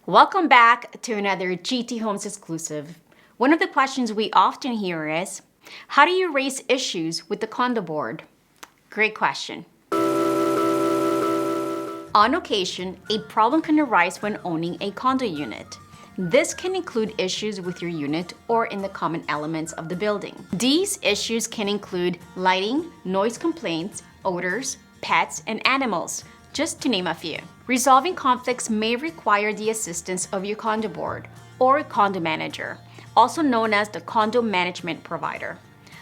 Welcome back to another GT Homes exclusive. One of the questions we often hear is, how do you raise issues with the condo board? Great question. On occasion, a problem can arise when owning a condo unit. This can include issues with your unit or in the common elements of the building. These issues can include lighting, noise complaints, odors, pets, and animals, just to name a few. Resolving conflicts may require the assistance of your condo board or condo manager, also known as the condo management provider.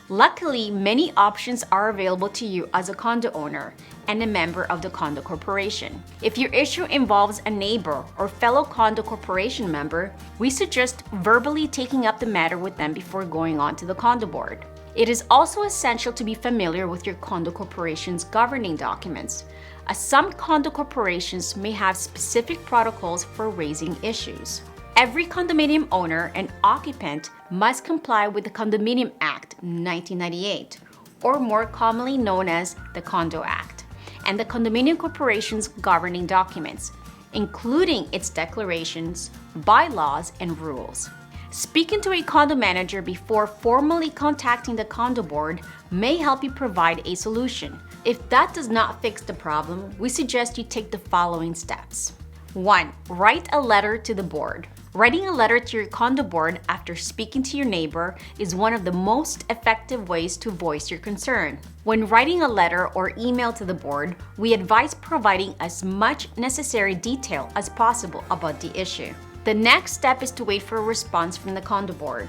Luckily, many options are available to you as a condo owner and a member of the condo corporation. If your issue involves a neighbor or fellow condo corporation member, we suggest verbally taking up the matter with them before going on to the condo board. It is also essential to be familiar with your condo corporation's governing documents, as some condo corporations may have specific protocols for raising issues. Every condominium owner and occupant must comply with the Condominium Act 1998, or more commonly known as the Condo Act, and the Condominium Corporation's governing documents, including its declarations, bylaws, and rules. Speaking to a condo manager before formally contacting the condo board may help you provide a solution. If that does not fix the problem, we suggest you take the following steps. 1. Write a letter to the board. Writing a letter to your condo board after speaking to your neighbor is one of the most effective ways to voice your concern. When writing a letter or email to the board, we advise providing as much necessary detail as possible about the issue. The next step is to wait for a response from the condo board.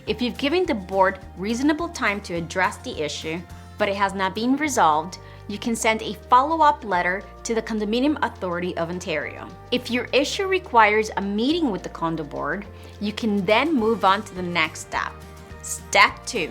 If you've given the board reasonable time to address the issue, but it has not been resolved, you can send a follow-up letter to the Condominium Authority of Ontario. If your issue requires a meeting with the condo board, you can then move on to the next step. Step 2.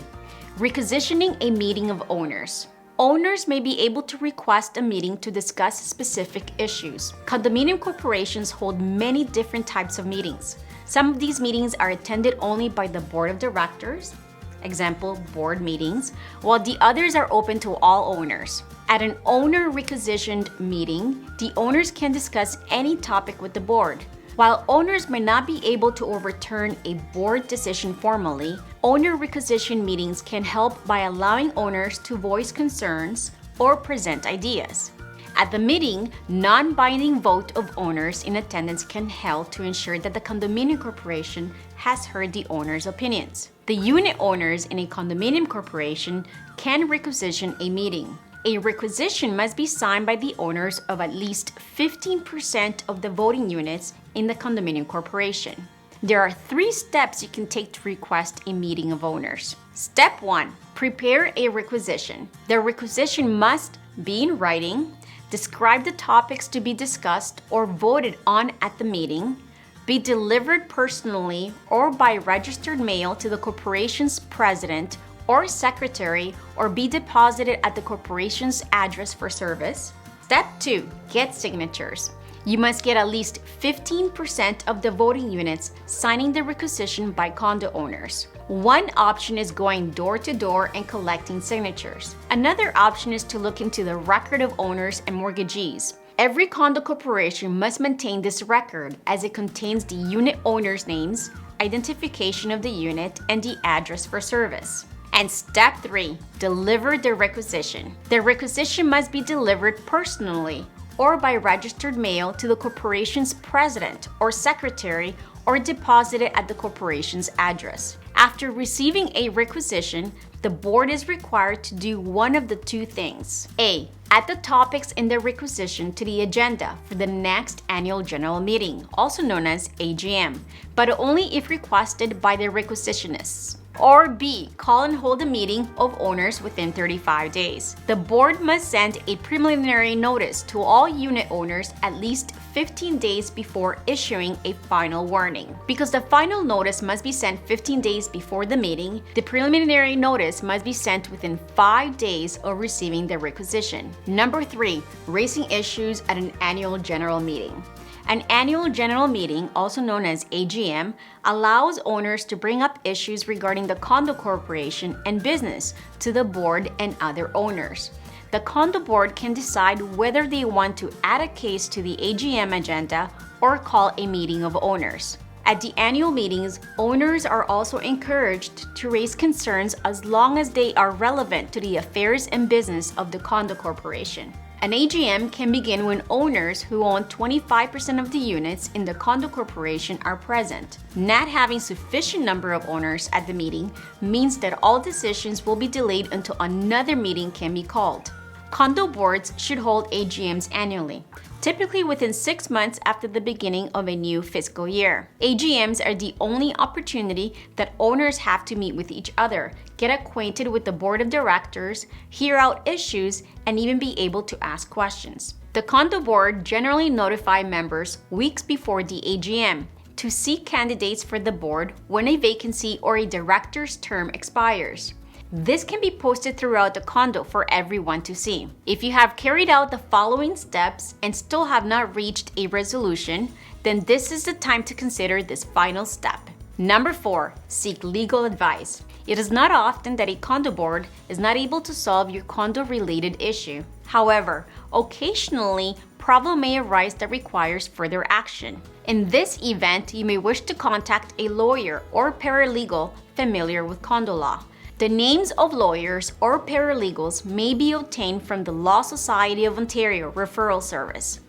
Requisitioning a meeting of owners. Owners may be able to request a meeting to discuss specific issues. Condominium corporations hold many different types of meetings. Some of these meetings are attended only by the board of directors, example, board meetings, while the others are open to all owners. At an owner requisitioned meeting, the owners can discuss any topic with the board. While owners may not be able to overturn a board decision formally, owner requisition meetings can help by allowing owners to voice concerns or present ideas. At the meeting, non-binding vote of owners in attendance can help to ensure that the condominium corporation has heard the owners' opinions. The unit owners in a condominium corporation can requisition a meeting. A requisition must be signed by the owners of at least 15% of the voting units in the condominium corporation. There are 3 steps you can take to request a meeting of owners. Step 1. Prepare a requisition. The requisition must be in writing, describe the topics to be discussed or voted on at the meeting, be delivered personally or by registered mail to the corporation's president or secretary, or be deposited at the corporation's address for service. Step 2. Get signatures. You must get at least 15% of the voting units signing the requisition by condo owners. One option is going door to door and collecting signatures. Another option is to look into the record of owners and mortgagees. Every condo corporation must maintain this record as it contains the unit owners' names, identification of the unit, and the address for service. And step 3, deliver the requisition. The requisition must be delivered personally or by registered mail to the corporation's president or secretary or deposited at the corporation's address. After receiving a requisition, the board is required to do one of the 2 things. A. Add the topics in the requisition to the agenda for the next annual general meeting, also known as AGM, but only if requested by the requisitionists. Or B. Call and hold a meeting of owners within 35 days. The board must send a preliminary notice to all unit owners at least 15 days before issuing a final warning. Because the final notice must be sent 15 days before the meeting, the preliminary notice must be sent within 5 days of receiving the requisition. Number 3. Raising issues at an annual general meeting. An annual general meeting, also known as AGM, allows owners to bring up issues regarding the condo corporation and business to the board and other owners. The condo board can decide whether they want to add a case to the AGM agenda or call a meeting of owners. At the annual meetings, owners are also encouraged to raise concerns as long as they are relevant to the affairs and business of the condo corporation. An AGM can begin when owners who own 25% of the units in the condo corporation are present. Not having sufficient number of owners at the meeting means that all decisions will be delayed until another meeting can be called. Condo boards should hold AGMs annually, typically within 6 months after the beginning of a new fiscal year. AGMs are the only opportunity that owners have to meet with each other, get acquainted with the board of directors, hear out issues, and even be able to ask questions. The condo board generally notify members weeks before the AGM to seek candidates for the board when a vacancy or a director's term expires. This can be posted throughout the condo for everyone to see. If you have carried out the following steps and still have not reached a resolution, then this is the time to consider this final step. Number 4, seek legal advice. It is not often that a condo board is not able to solve your condo-related issue. However, occasionally, problem may arise that requires further action. In this event, you may wish to contact a lawyer or paralegal familiar with condo law. The names of lawyers or paralegals may be obtained from the Law Society of Ontario referral service.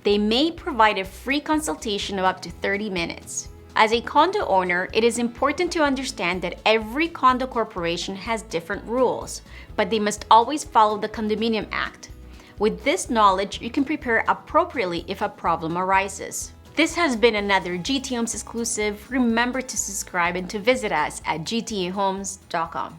They may provide a free consultation of up to 30 minutes. As a condo owner, it is important to understand that every condo corporation has different rules, but they must always follow the Condominium Act. With this knowledge, you can prepare appropriately if a problem arises. This has been another GT Homes exclusive. Remember to subscribe and to visit us at gtahomes.com.